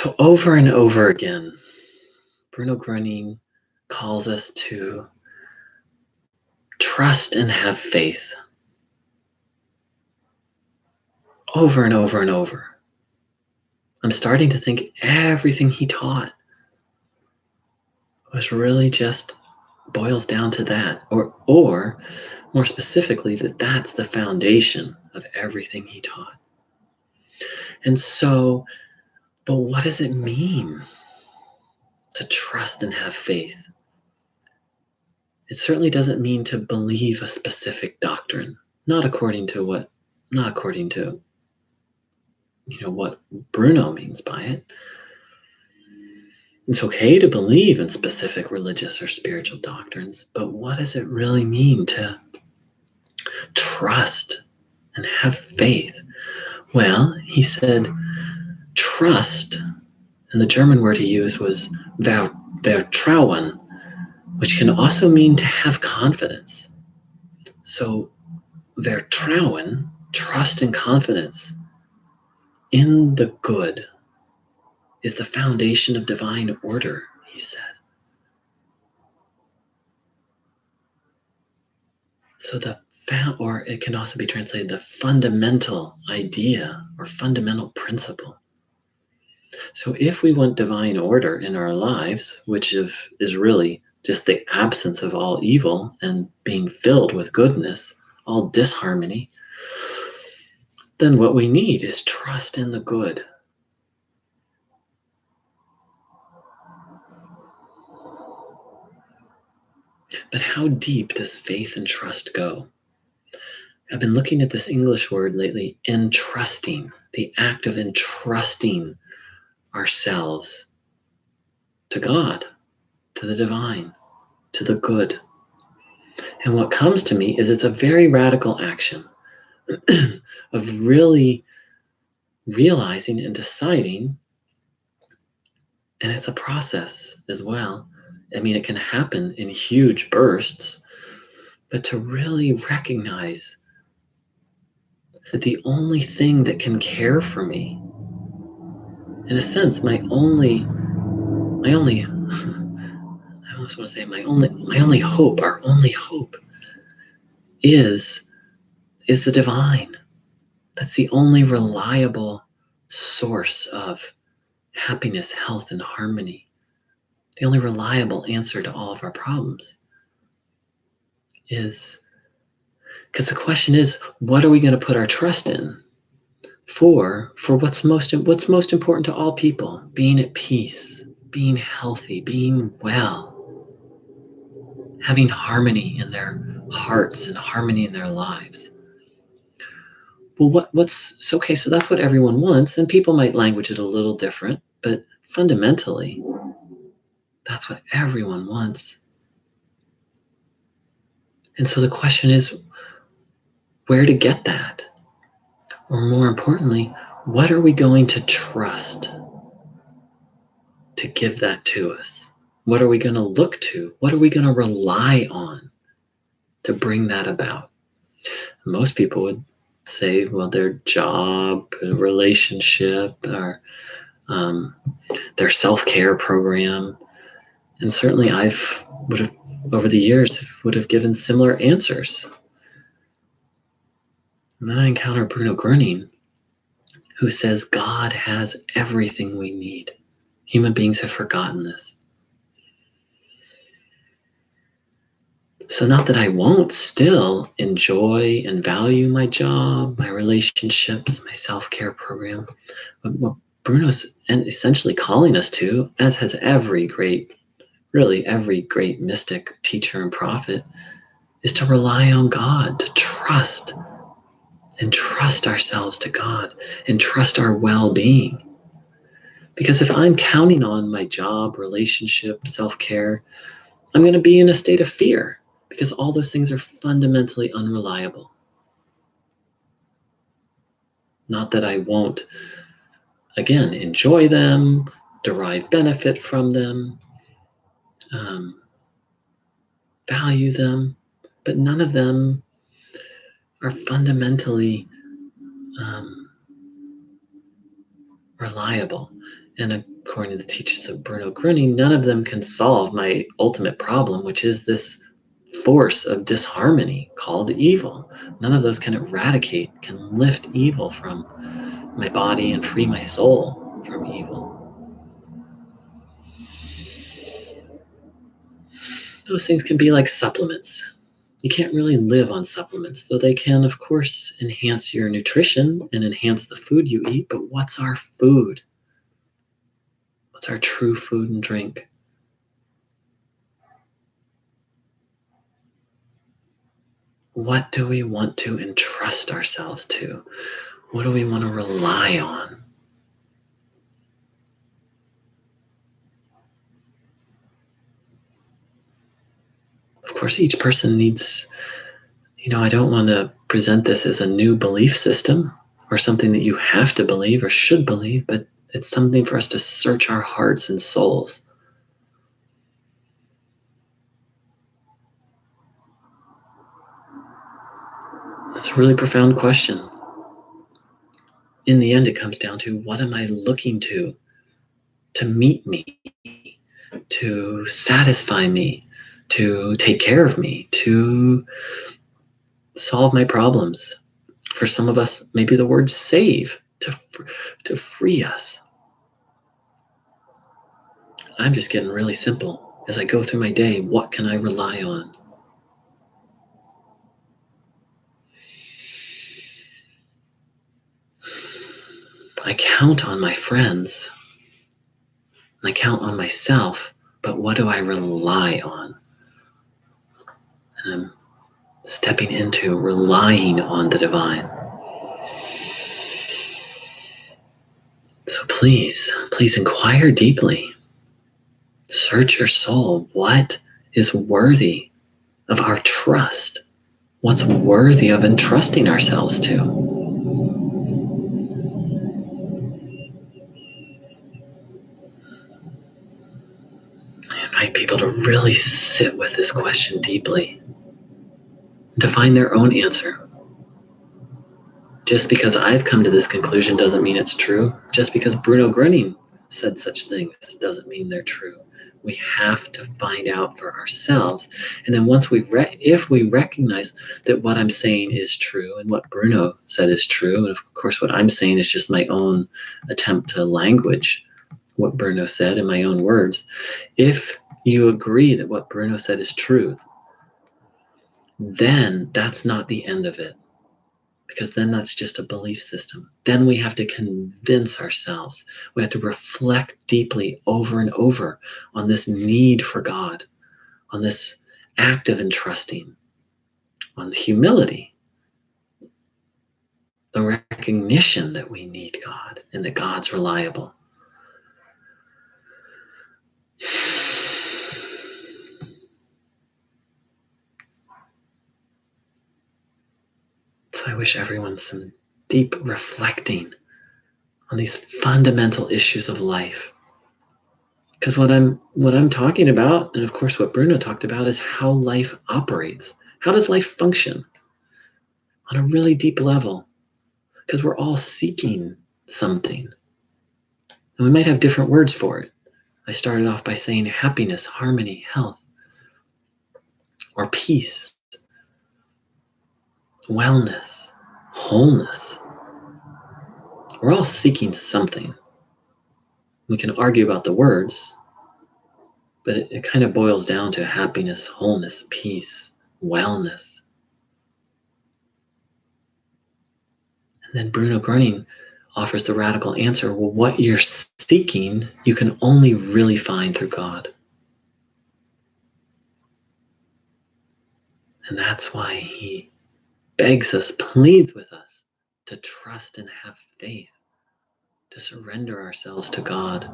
So over and over again, Bruno Groening calls us to trust and have faith. Over and over and over. I'm starting to think everything he taught was really just boils down to that, or more specifically, that's the foundation of everything he taught. And so, but what does it mean to trust and have faith? It certainly doesn't mean to believe a specific doctrine, not according to what Bruno means by it. It's okay to believe in specific religious or spiritual doctrines, but what does it really mean to trust and have faith? Well, he said trust, and the German word he used was vertrauen, which can also mean to have confidence. So vertrauen, trust and confidence in the good, is the foundation of divine order, he said. So or it can also be translated the fundamental idea or fundamental principle. So if we want divine order in our lives, which is really just the absence of all evil and being filled with goodness, all disharmony, then what we need is trust in the good. But how deep does faith and trust go? I've been looking at this English word lately, entrusting, the act of entrusting ourselves to God, to the divine, to the good. And what comes to me is it's a very radical action of really realizing and deciding, and it's a process as well. I mean, it can happen in huge bursts, but to really recognize that the only thing that can care for me, in a sense, my only I almost want to say my only hope, our only hope is the divine. That's the only reliable source of happiness, health, and harmony. The only reliable answer to all of our problems is, because the question is, what are we going to put our trust in for what's most important to all people? Being at peace, being healthy, being well, having harmony in their hearts and harmony in their lives. Well, so that's what everyone wants, and people might language it a little different, but fundamentally, that's what everyone wants. And so the question is, where to get that? Or more importantly, what are we going to trust to give that to us? What are we going to look to? What are we going to rely on to bring that about? Most people would say, well, their job, relationship, or their self-care program. And certainly over the years, would have given similar answers. And then I encounter Bruno Groening, who says God has everything we need. Human beings have forgotten this. So not that I won't still enjoy and value my job, my relationships, my self-care program, but what Bruno's essentially calling us to, as has every great mystic, teacher, and prophet, is to rely on God, to trust ourselves to God and trust our well-being. Because if I'm counting on my job, relationship, self-care, I'm going to be in a state of fear because all those things are fundamentally unreliable. Not that I won't, again, enjoy them, derive benefit from them, value them, but none of them are fundamentally reliable. And according to the teachings of Bruno Groening, none of them can solve my ultimate problem, which is this force of disharmony called evil. None of those can eradicate, can lift evil from my body and free my soul from evil. Those things can be like supplements. You can't really live on supplements, though they can, of course, enhance your nutrition and enhance the food you eat. But what's our food? What's our true food and drink? What do we want to entrust ourselves to? What do we want to rely on? Of course, each person needs, I don't want to present this as a new belief system or something that you have to believe or should believe, but it's something for us to search our hearts and souls. It's a really profound question. In the end, it comes down to, what am I looking to meet me, to satisfy me, to take care of me, to solve my problems? For some of us, maybe the word save, to free us. I'm just getting really simple. As I go through my day, what can I rely on? I count on my friends. I count on myself, but what do I rely on? And I'm stepping into relying on the divine. So please inquire deeply. Search your soul. What is worthy of our trust? What's worthy of entrusting ourselves to? I invite people to really sit with this question deeply, to find their own answer. Just because I've come to this conclusion doesn't mean it's true. Just because Bruno Groening said such things doesn't mean they're true. We have to find out for ourselves. And then once if we recognize that what I'm saying is true and what Bruno said is true, and of course what I'm saying is just my own attempt to language what Bruno said in my own words. If you agree that what Bruno said is truth, then that's not the end of it. Because then that's just a belief system. Then we have to convince ourselves. We have to reflect deeply over and over on this need for God, on this act of entrusting, on the humility, the recognition that we need God and that God's reliable. So I wish everyone some deep reflecting on these fundamental issues of life. Because what I'm talking about, and of course what Bruno talked about, is how life operates. How does life function on a really deep level? Because we're all seeking something. And we might have different words for it. I started off by saying happiness, harmony, health, or peace, wellness, wholeness. We're all seeking something. We can argue about the words, but it kind of boils down to happiness, wholeness, peace, wellness. And then Bruno Groening offers the radical answer. Well, what you're seeking, you can only really find through God. And that's why he begs us, pleads with us to trust and have faith, to surrender ourselves to God.